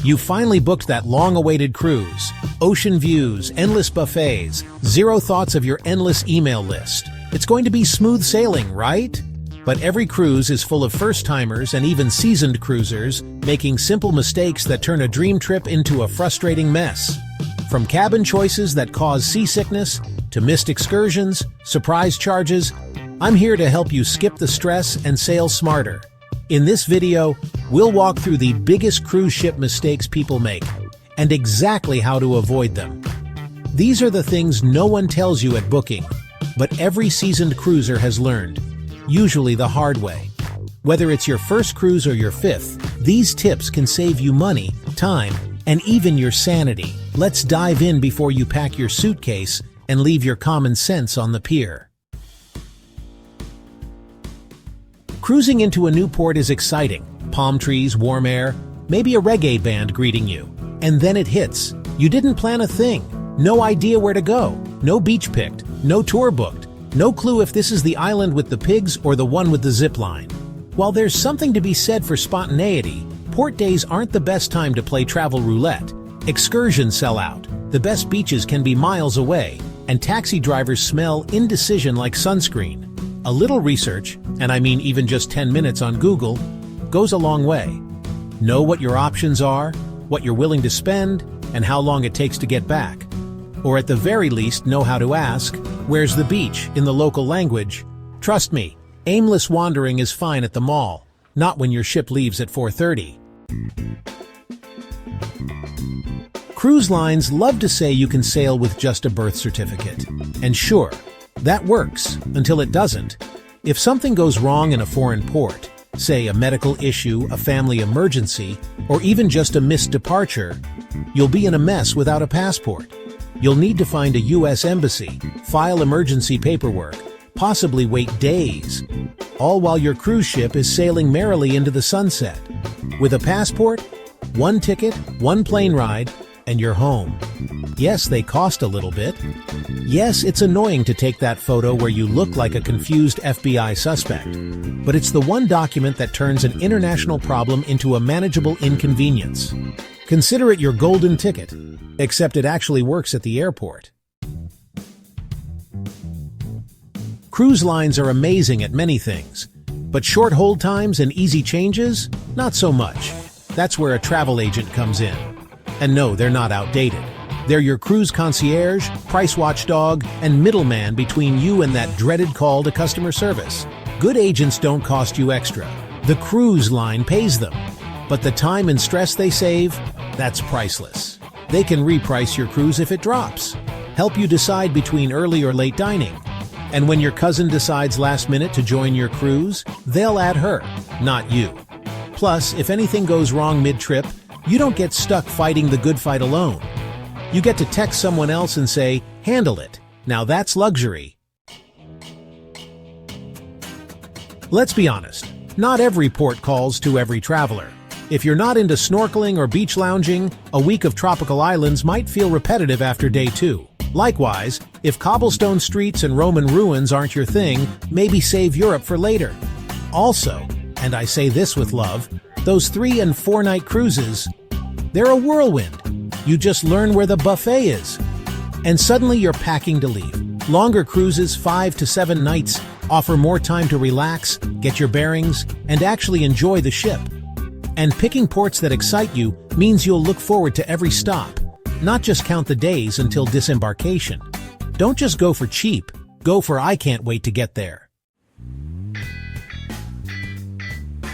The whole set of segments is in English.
You finally booked that long-awaited cruise. Ocean views, endless buffets, zero thoughts of your endless email list. It's going to be smooth sailing, right? But every cruise is full of first-timers and even seasoned cruisers, making simple mistakes that turn a dream trip into a frustrating mess. From cabin choices that cause seasickness, to missed excursions, surprise charges, I'm here to help you skip the stress and sail smarter. In this video, we'll walk through the biggest cruise ship mistakes people make, and exactly how to avoid them. These are the things no one tells you at booking, but every seasoned cruiser has learned, usually the hard way. Whether it's your first cruise or your fifth, these tips can save you money, time, and even your sanity. Let's dive in before you pack your suitcase and leave your common sense on the pier. Cruising into a new port is exciting. Palm trees, warm air, maybe a reggae band greeting you. And then it hits. You didn't plan a thing. No idea where to go. No beach picked. No tour booked. No clue if this is the island with the pigs or the one with the zip line. While there's something to be said for spontaneity, port days aren't the best time to play travel roulette. Excursions sell out. The best beaches can be miles away, and taxi drivers smell indecision like sunscreen. A little research, and I mean even just 10 minutes on Google, goes a long way. Know what your options are, what you're willing to spend, and how long it takes to get back. Or at the very least, know how to ask, "Where's the beach?" in the local language. Trust me, aimless wandering is fine at the mall, not when your ship leaves at 4:30. Cruise lines love to say you can sail with just a birth certificate. And sure, that works, until it doesn't. If something goes wrong in a foreign port, say a medical issue, a family emergency, or even just a missed departure, you'll be in a mess without a passport. You'll need to find a U.S. embassy, file emergency paperwork, possibly wait days, all while your cruise ship is sailing merrily into the sunset. With a passport, one ticket, one plane ride, and you're home. Yes, they cost a little bit. Yes, it's annoying to take that photo where you look like a confused FBI suspect. But it's the one document that turns an international problem into a manageable inconvenience. Consider it your golden ticket, except it actually works at the airport. Cruise lines are amazing at many things, but short hold times and easy changes, not so much. That's where a travel agent comes in. And no, they're not outdated. They're your cruise concierge, price watchdog, and middleman between you and that dreaded call to customer service. Good agents don't cost you extra. The cruise line pays them. But the time and stress they save, that's priceless. They can reprice your cruise if it drops, help you decide between early or late dining. And when your cousin decides last minute to join your cruise, they'll add her, not you. Plus, if anything goes wrong mid-trip, you don't get stuck fighting the good fight alone. You get to text someone else and say, "Handle it." Now that's luxury. Let's be honest, not every port calls to every traveler. If you're not into snorkeling or beach lounging, a week of tropical islands might feel repetitive after day 2. Likewise, if cobblestone streets and Roman ruins aren't your thing, maybe save Europe for later. Also, and I say this with love, those 3- and 4-night cruises, they're a whirlwind. You just learn where the buffet is. And suddenly you're packing to leave. Longer cruises, 5 to 7 nights, offer more time to relax, get your bearings, and actually enjoy the ship. And picking ports that excite you means you'll look forward to every stop, not just count the days until disembarkation. Don't just go for cheap, go for "I can't wait to get there."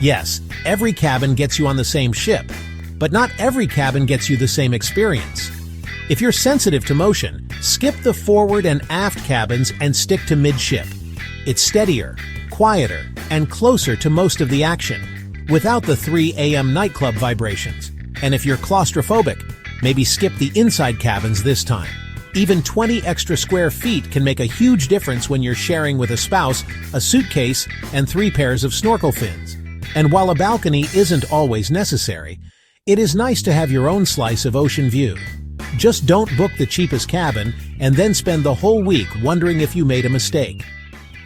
Yes, every cabin gets you on the same ship, but not every cabin gets you the same experience. If you're sensitive to motion, skip the forward and aft cabins and stick to midship. It's steadier, quieter, and closer to most of the action, without the 3 a.m. nightclub vibrations. And if you're claustrophobic, maybe skip the inside cabins this time. Even 20 extra square feet can make a huge difference when you're sharing with a spouse, a suitcase, and 3 pairs of snorkel fins. And while a balcony isn't always necessary, it is nice to have your own slice of ocean view. Just don't book the cheapest cabin and then spend the whole week wondering if you made a mistake.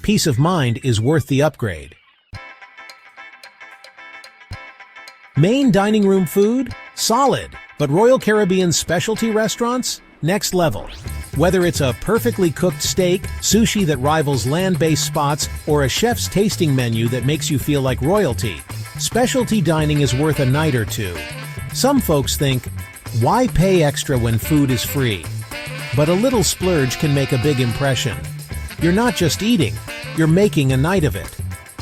Peace of mind is worth the upgrade. Main dining room food? Solid. But Royal Caribbean's specialty restaurants? Next level. Whether it's a perfectly cooked steak, sushi that rivals land-based spots, or a chef's tasting menu that makes you feel like royalty, specialty dining is worth a night or two. Some folks think, why pay extra when food is free? But a little splurge can make a big impression. You're not just eating, you're making a night of it.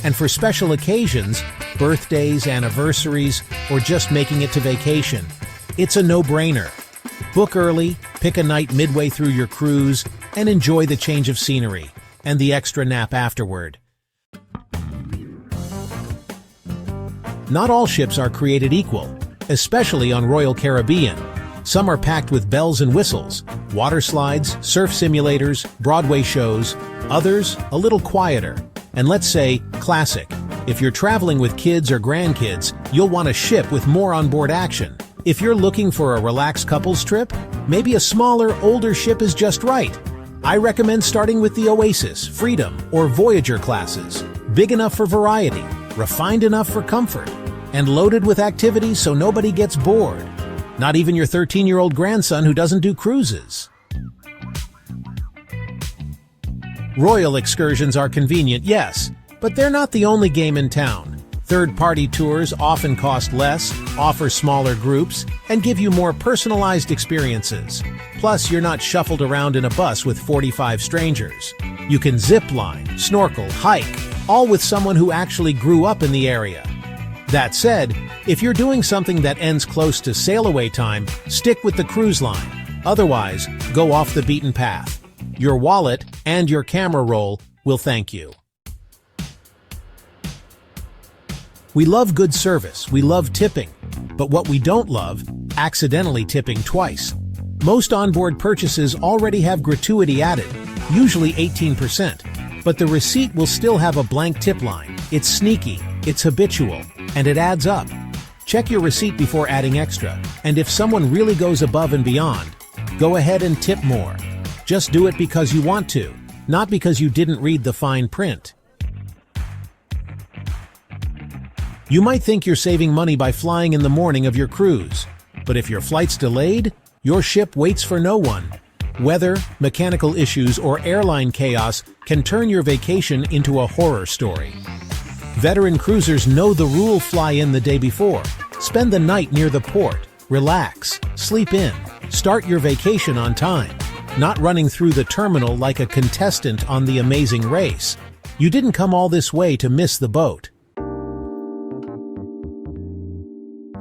And for special occasions, birthdays, anniversaries, or just making it to vacation, it's a no-brainer. Book early, pick a night midway through your cruise, and enjoy the change of scenery and the extra nap afterward. Not all ships are created equal, especially on Royal Caribbean. Some are packed with bells and whistles, water slides, surf simulators, Broadway shows. Others, a little quieter. And let's say, classic. If you're traveling with kids or grandkids, you'll want a ship with more onboard action. If you're looking for a relaxed couples trip, maybe a smaller, older ship is just right. I recommend starting with the Oasis, Freedom, or Voyager classes. Big enough for variety, refined enough for comfort, and loaded with activities so nobody gets bored. Not even your 13-year-old grandson who doesn't do cruises. Royal excursions are convenient, yes, but they're not the only game in town. Third-party tours often cost less, offer smaller groups, and give you more personalized experiences. Plus, you're not shuffled around in a bus with 45 strangers. You can zip line, snorkel, hike, all with someone who actually grew up in the area. That said, if you're doing something that ends close to sail-away time, stick with the cruise line. Otherwise, go off the beaten path. Your wallet and your camera roll will thank you. We love good service, we love tipping, but what we don't love, accidentally tipping twice. Most onboard purchases already have gratuity added, usually 18%, but the receipt will still have a blank tip line. It's sneaky, it's habitual, and it adds up. Check your receipt before adding extra, and if someone really goes above and beyond, go ahead and tip more. Just do it because you want to, not because you didn't read the fine print. You might think you're saving money by flying in the morning of your cruise, but if your flight's delayed, your ship waits for no one. Weather, mechanical issues, or airline chaos can turn your vacation into a horror story. Veteran cruisers know the rule: fly in the day before. Spend the night near the port. Relax. Sleep in. Start your vacation on time. Not running through the terminal like a contestant on The Amazing Race. You didn't come all this way to miss the boat.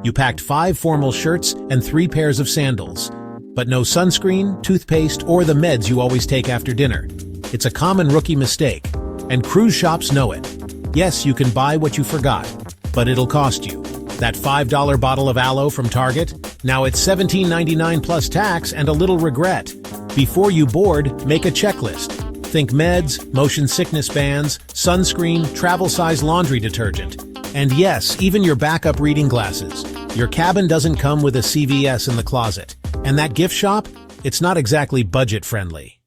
You packed 5 formal shirts and 3 pairs of sandals. But no sunscreen, toothpaste, or the meds you always take after dinner. It's a common rookie mistake, and cruise shops know it. Yes, you can buy what you forgot, but it'll cost you. That $5 bottle of aloe from Target, now it's $17.99 plus tax and a little regret. Before you board, make a checklist. Think meds, motion sickness bands, sunscreen, travel-size laundry detergent. And yes, even your backup reading glasses. Your cabin doesn't come with a CVS in the closet. And that gift shop? It's not exactly budget-friendly.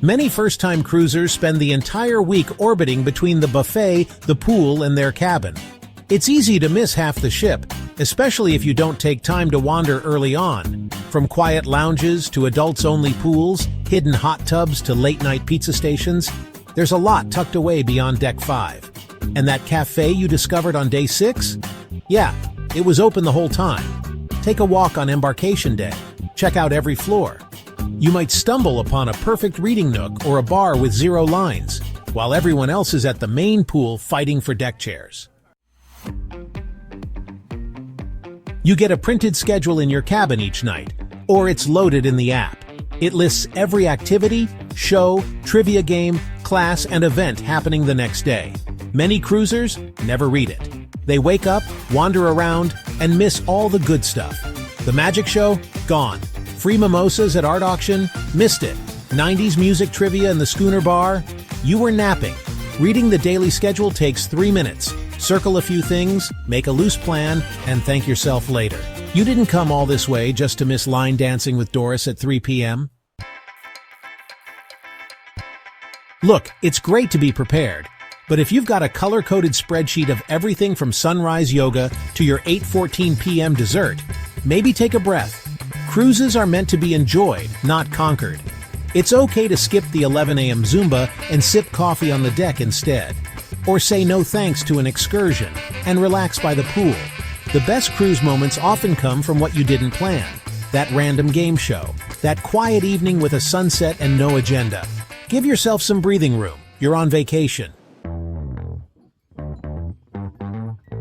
Many first-time cruisers spend the entire week orbiting between the buffet, the pool, and their cabin. It's easy to miss half the ship, especially if you don't take time to wander early on. From quiet lounges to adults-only pools, hidden hot tubs to late-night pizza stations, there's a lot tucked away beyond Deck 5. And that cafe you discovered on Day 6? Yeah, it was open the whole time. Take a walk on embarkation day. Check out every floor. You might stumble upon a perfect reading nook or a bar with 0 lines, while everyone else is at the main pool fighting for deck chairs. You get a printed schedule in your cabin each night, or it's loaded in the app. It lists every activity, show, trivia game, class, and event happening the next day. Many cruisers never read it. They wake up, wander around, and miss all the good stuff. The magic show? Gone. Free mimosas at art auction? Missed it. 90s music trivia in the schooner bar? You were napping. Reading the daily schedule takes 3 minutes. Circle a few things, make a loose plan, and thank yourself later. You didn't come all this way just to miss line dancing with Doris at 3 p.m. Look, it's great to be prepared, But if you've got a color-coded spreadsheet of everything from sunrise yoga to your 8:14 p.m. dessert, maybe take a breath. Cruises are meant to be enjoyed, not conquered. It's okay to skip the 11 a.m. Zumba and sip coffee on the deck instead. Or say no thanks to an excursion and relax by the pool. The best cruise moments often come from what you didn't plan. That random game show, that quiet evening with a sunset and no agenda. Give yourself some breathing room. You're on vacation.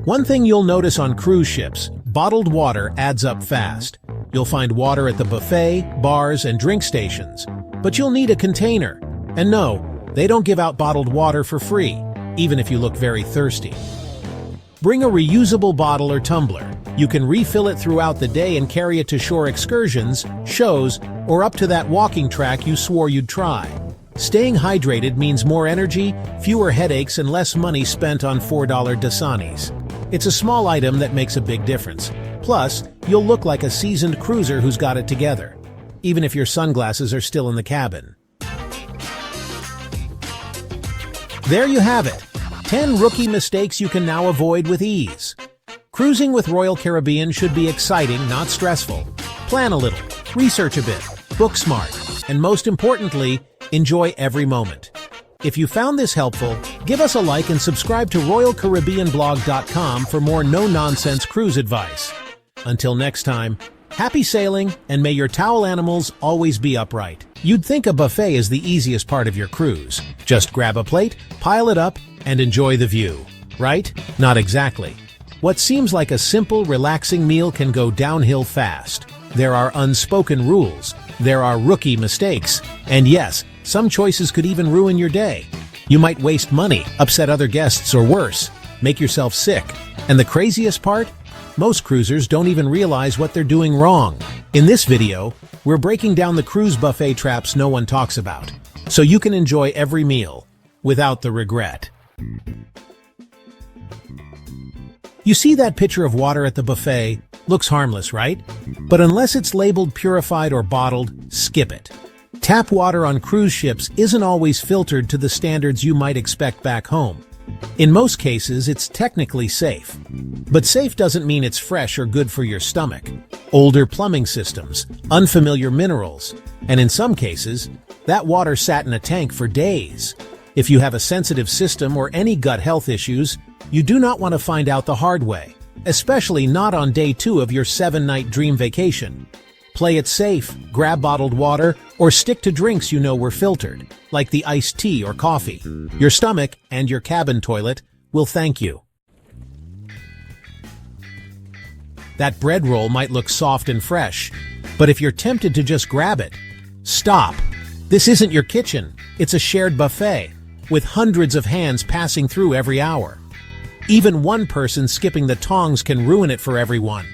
One thing you'll notice on cruise ships, bottled water adds up fast. You'll find water at the buffet, bars, and drink stations. But you'll need a container. And no, they don't give out bottled water for free, even if you look very thirsty. Bring a reusable bottle or tumbler. You can refill it throughout the day and carry it to shore excursions, shows, or up to that walking track you swore you'd try. Staying hydrated means more energy, fewer headaches, and less money spent on $4 Dasanis. It's a small item that makes a big difference. Plus, you'll look like a seasoned cruiser who's got it together, even if your sunglasses are still in the cabin. There you have it. 10 rookie mistakes you can now avoid with ease. Cruising with Royal Caribbean should be exciting, not stressful. Plan a little, research a bit, book smart, and most importantly, enjoy every moment. If you found this helpful, give us a like and subscribe to RoyalCaribbeanBlog.com for more no-nonsense cruise advice. Until next time, happy sailing, and may your towel animals always be upright. You'd think a buffet is the easiest part of your cruise. Just grab a plate, pile it up, and enjoy the view. Right? Not exactly. What seems like a simple, relaxing meal can go downhill fast. There are unspoken rules. There are rookie mistakes. And yes, some choices could even ruin your day. You might waste money, upset other guests, or worse, make yourself sick. And the craziest part? Most cruisers don't even realize what they're doing wrong. In this video, we're breaking down the cruise buffet traps no one talks about, so you can enjoy every meal without the regret. You see that pitcher of water at the buffet? Looks harmless, right? But unless it's labeled purified or bottled, skip it. Tap water on cruise ships isn't always filtered to the standards you might expect back home. In most cases, it's technically safe. But safe doesn't mean it's fresh or good for your stomach. Older plumbing systems, unfamiliar minerals, and in some cases, that water sat in a tank for days. If you have a sensitive system or any gut health issues, you do not want to find out the hard way, especially not on day 2 of your 7-night dream vacation. Play it safe, grab bottled water, or stick to drinks you know were filtered, like the iced tea or coffee. Your stomach and your cabin toilet will thank you. That bread roll might look soft and fresh, but if you're tempted to just grab it, stop. This isn't your kitchen, it's a shared buffet, with hundreds of hands passing through every hour. Even one person skipping the tongs can ruin it for everyone.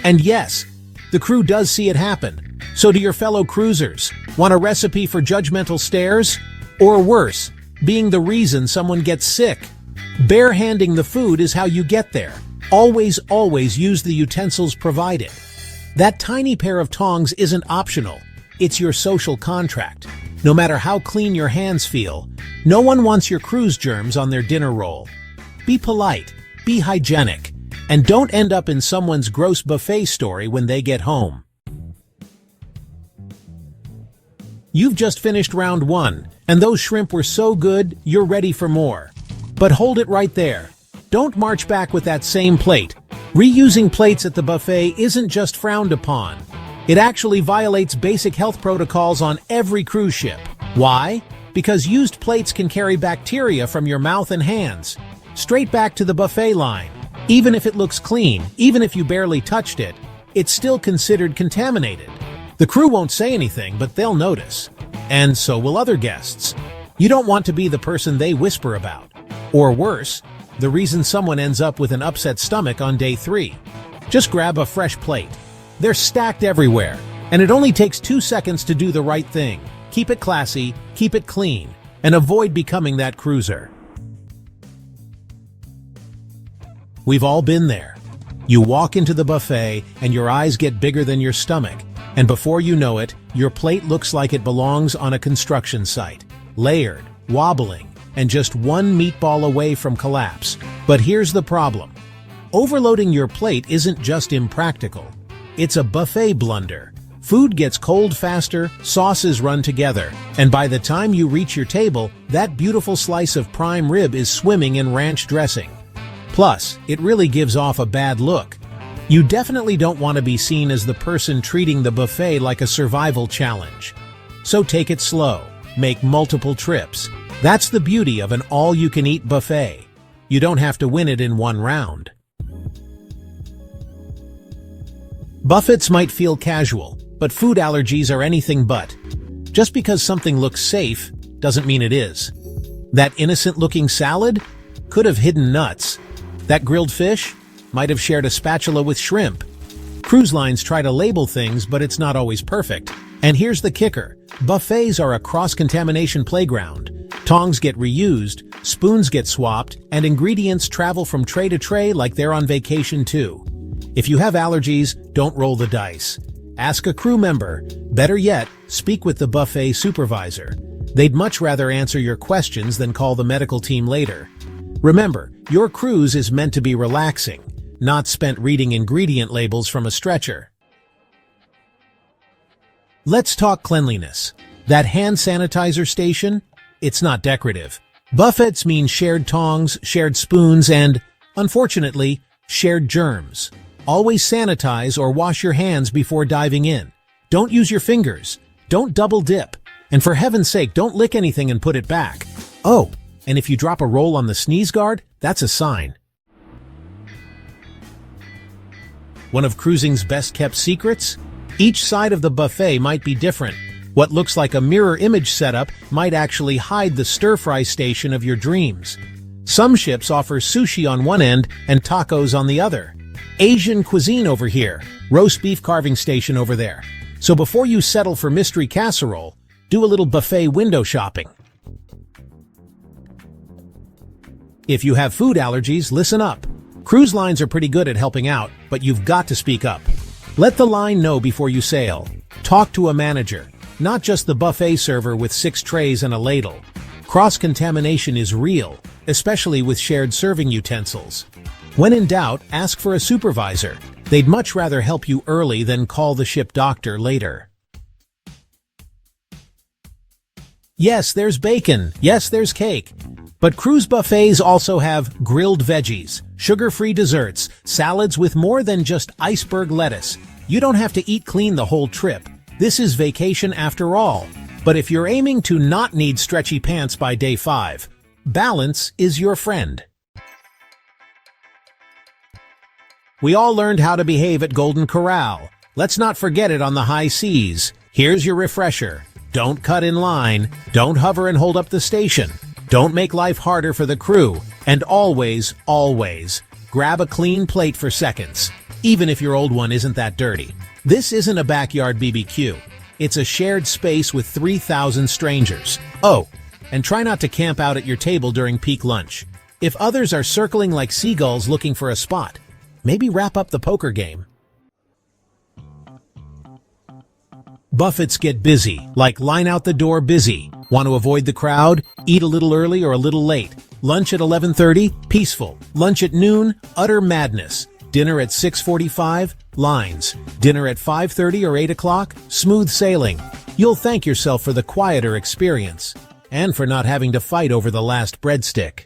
And yes, the crew does see it happen. So do your fellow cruisers. Want a recipe for judgmental stares? Or worse, being the reason someone gets sick? Barehanding the food is how you get there. Always use the utensils provided. That tiny pair of tongs isn't optional. It's your social contract. No matter how clean your hands feel, no one wants your cruise germs on their dinner roll. Be polite, be hygienic, and don't end up in someone's gross buffet story when they get home. You've just finished round 1, and those shrimp were so good, you're ready for more. But hold it right there. Don't march back with that same plate. Reusing plates at the buffet isn't just frowned upon. It actually violates basic health protocols on every cruise ship. Why? Because used plates can carry bacteria from your mouth and hands straight back to the buffet line. Even if it looks clean, even if you barely touched it, it's still considered contaminated. The crew won't say anything, but they'll notice. And so will other guests. You don't want to be the person they whisper about. Or worse, the reason someone ends up with an upset stomach on day 3. Just grab a fresh plate. They're stacked everywhere, and it only takes 2 seconds to do the right thing. Keep it classy, keep it clean, and avoid becoming that cruiser. We've all been there. You walk into the buffet, and your eyes get bigger than your stomach, and before you know it, your plate looks like it belongs on a construction site. Layered, wobbling, and just one meatball away from collapse. But here's the problem. Overloading your plate isn't just impractical. It's a buffet blunder. Food gets cold faster, sauces run together, and by the time you reach your table, that beautiful slice of prime rib is swimming in ranch dressing. Plus, it really gives off a bad look. You definitely don't want to be seen as the person treating the buffet like a survival challenge. So take it slow. Make multiple trips. That's the beauty of an all-you-can-eat buffet. You don't have to win it in one round. Buffets might feel casual, but food allergies are anything but. Just because something looks safe doesn't mean it is. That innocent-looking salad could have hidden nuts. That grilled fish might have shared a spatula with shrimp. Cruise lines try to label things, but it's not always perfect. And here's the kicker. Buffets are a cross-contamination playground. Tongs get reused, spoons get swapped, and ingredients travel from tray to tray like they're on vacation too. If you have allergies, don't roll the dice. Ask a crew member. Better yet, speak with the buffet supervisor. They'd much rather answer your questions than call the medical team later. Remember, your cruise is meant to be relaxing, not spent reading ingredient labels from a stretcher. Let's talk cleanliness. That hand sanitizer station? It's not decorative. Buffets mean shared tongs, shared spoons, and, unfortunately, shared germs. Always sanitize or wash your hands before diving in. Don't use your fingers. Don't double dip. And for heaven's sake, don't lick anything and put it back. Oh, and if you drop a roll on the sneeze guard, that's a sign. One of cruising's best-kept secrets? Each side of the buffet might be different. What looks like a mirror image setup might actually hide the stir-fry station of your dreams. Some ships offer sushi on one end and tacos on the other. Asian cuisine over here, roast beef carving station over there. So before you settle for mystery casserole, do a little buffet window shopping. If you have food allergies, listen up. Cruise lines are pretty good at helping out, but you've got to speak up. Let the line know before you sail. Talk to a manager, not just the buffet server with 6 trays and a ladle. Cross-contamination is real, especially with shared serving utensils. When in doubt, ask for a supervisor. They'd much rather help you early than call the ship doctor later. Yes, there's bacon. Yes, there's cake. But cruise buffets also have grilled veggies, sugar-free desserts, salads with more than just iceberg lettuce. You don't have to eat clean the whole trip. This is vacation after all. But if you're aiming to not need stretchy pants by day 5, balance is your friend. We all learned how to behave at Golden Corral. Let's not forget it on the high seas. Here's your refresher. Don't cut in line. Don't hover and hold up the station. Don't make life harder for the crew. And always, always, grab a clean plate for seconds, even if your old one isn't that dirty. This isn't a backyard BBQ. It's a shared space with 3,000 strangers. Oh, and try not to camp out at your table during peak lunch. If others are circling like seagulls looking for a spot, maybe wrap up the poker game. Buffets get busy, like line out the door busy. Want to avoid the crowd? Eat a little early or a little late. Lunch at 11:30? Peaceful. Lunch at noon? Utter madness. Dinner at 6:45? Lines. Dinner at 5:30 or 8 o'clock? Smooth sailing. You'll thank yourself for the quieter experience, and for not having to fight over the last breadstick.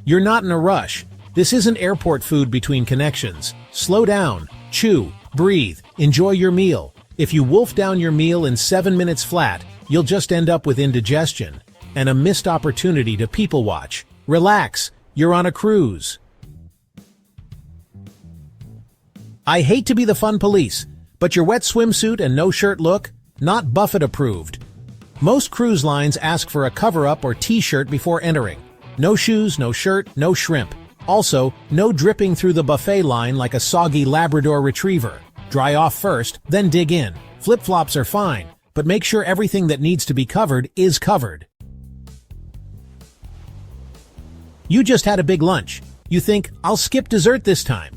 You're not in a rush. This isn't airport food between connections. Slow down, chew, breathe, enjoy your meal. If you wolf down your meal in 7 minutes flat, you'll just end up with indigestion and a missed opportunity to people watch. Relax, you're on a cruise. I hate to be the fun police, but your wet swimsuit and no shirt look, not Buffett approved. Most cruise lines ask for a cover-up or t-shirt before entering. No shoes, no shirt, no shrimp. Also, no dripping through the buffet line like a soggy Labrador retriever. Dry off first, then dig in. Flip-flops are fine, but make sure everything that needs to be covered is covered. You just had a big lunch. You think, I'll skip dessert this time.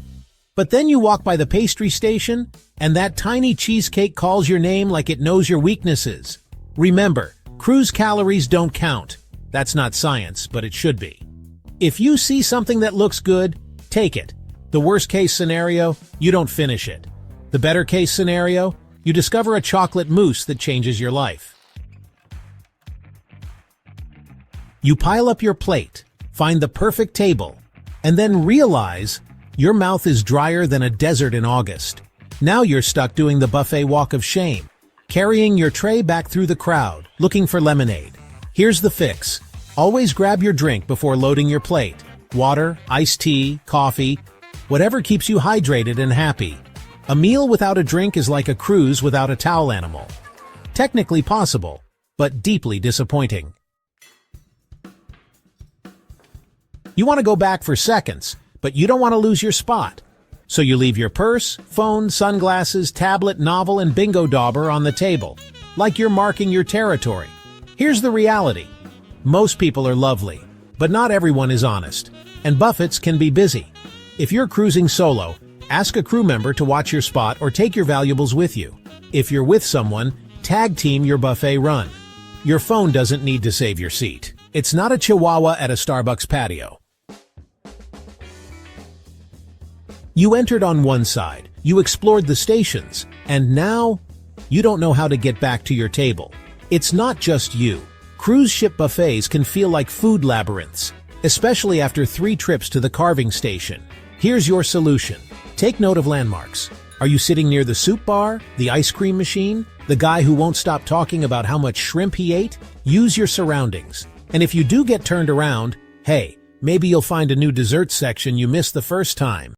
But then you walk by the pastry station, and that tiny cheesecake calls your name like it knows your weaknesses. Remember, Cruise calories don't count. That's not science, but it should be. If you see something that looks good, take it. The worst case scenario, you don't finish it. The better case scenario, you discover a chocolate mousse that changes your life. You pile up your plate, find the perfect table, and then realize your mouth is drier than a desert in August. Now you're stuck doing the buffet walk of shame, carrying your tray back through the crowd, looking for lemonade. Here's the fix. Always grab your drink before loading your plate. Water, iced tea, coffee, whatever keeps you hydrated and happy. A meal without a drink is like a cruise without a towel animal. Technically possible, but deeply disappointing. You want to go back for seconds, but you don't want to lose your spot. So you leave your purse, phone, sunglasses, tablet, novel, and bingo dauber on the table, like you're marking your territory. Here's the reality. Most people are lovely, but not everyone is honest, and buffets can be busy. If you're cruising solo, ask a crew member to watch your spot or take your valuables with you. If you're with someone, tag team your buffet run. Your phone doesn't need to save your seat. It's not a chihuahua at a Starbucks patio. You entered on one side, you explored the stations, and now you don't know how to get back to your table. It's not just you. Cruise ship buffets can feel like food labyrinths, especially after 3 trips to the carving station. Here's your solution. Take note of landmarks. Are you sitting near the soup bar, the ice cream machine, the guy who won't stop talking about how much shrimp he ate? Use your surroundings. And if you do get turned around, hey, maybe you'll find a new dessert section you missed the first time.